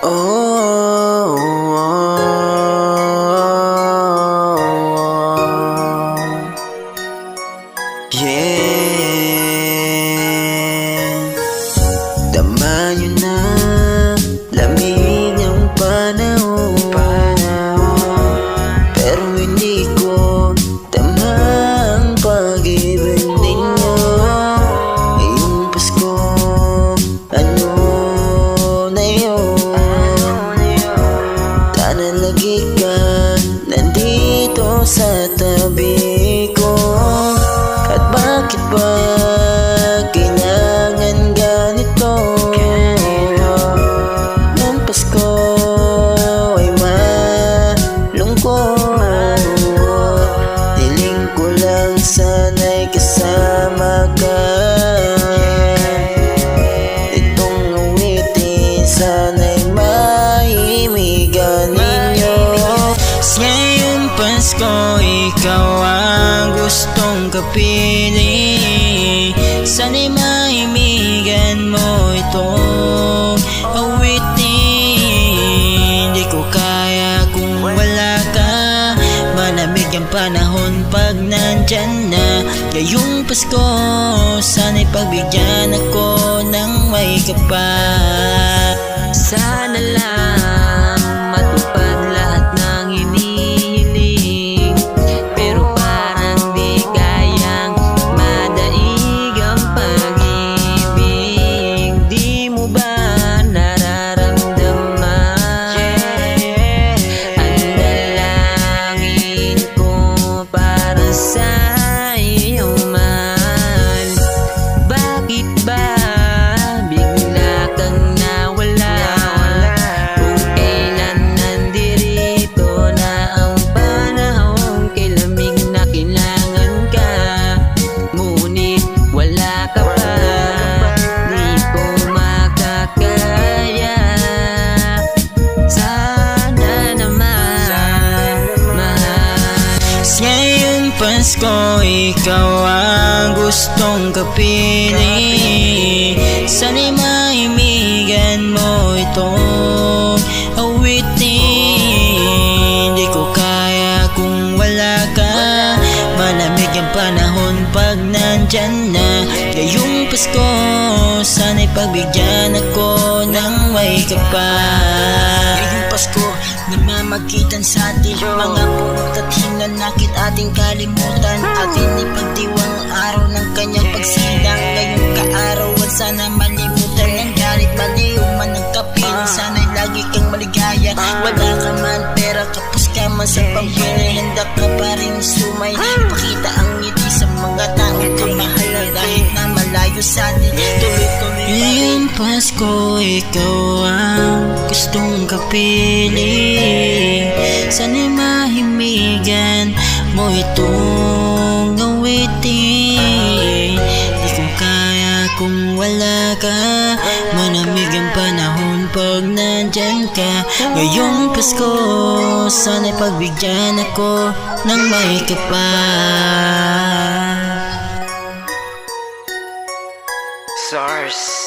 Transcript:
Oh, yeah. Tama nyo na, lamig ng panahon, pero hindi ko tama ang pag-ibig ninyo. Ngayong Pasko, ano na yun? Sana lagi ka nandito sa tabi ko. At bakit ba kailangan ganito? Ng Pasko ay malungkot. Hiling ko lang sana'y kasama ka. Itong awitin sana'y maimigan ninyo. Ngayong Pasko, ikaw ang gustong kapili. Sana'y maimigan mo itong awitin. Di ko kaya kung wala ka. Malamig ang panahon pag nandyan na. Ngayong Pasko, sana'y pagbigyan ako ng may kapal. Sana lang matupad lahat ng hinihiling, pero parang di kayang madaig ang pag-ibig. Di mo ba nararamdaman ang dalangin ko para sa iyo man? Bakit ba bigla kang nawala? Kung kailan nandirito na ang panahon, kailamig na kailangan ka, ngunit wala ka pa. Di ko makakaya. Sana naman, mahal. Ngayong Pasko, ikaw ang gustong kapili. Sana'y maimigan mo itong awitin. Di ko kaya kung wala ka. Malamig ang panahon pag nandyan na. Ngayong Pasko, sana'y pagbigyan ako ng may kapal. Ngayong Pasko, namamagitan sa atin mga pulot at hinanakit ating kalimutan. Ating ipagdiwang araw ng kanyang pagsilang. Ngayong kaarawan, sana malimutan ang galit, maliw man ang kapiling. Sana'y lagi kang maligaya. Wala ka man pera, kapos ka man sa pambili, handa ka pa rin sumay. Pakita ang ngiti sa mga taong kamahal na kahit na malayo sa atin. Tuloy-tuloy ngayong Pasko, ikaw ang gustong kapili. Sana'y mahimigan mo itong awitin. Di ko kaya kung wala ka. Malamig ang panahon pag nandyan ka. Ngayong Pasko, sana'y pagbigyan ako ng may kapal. SARS.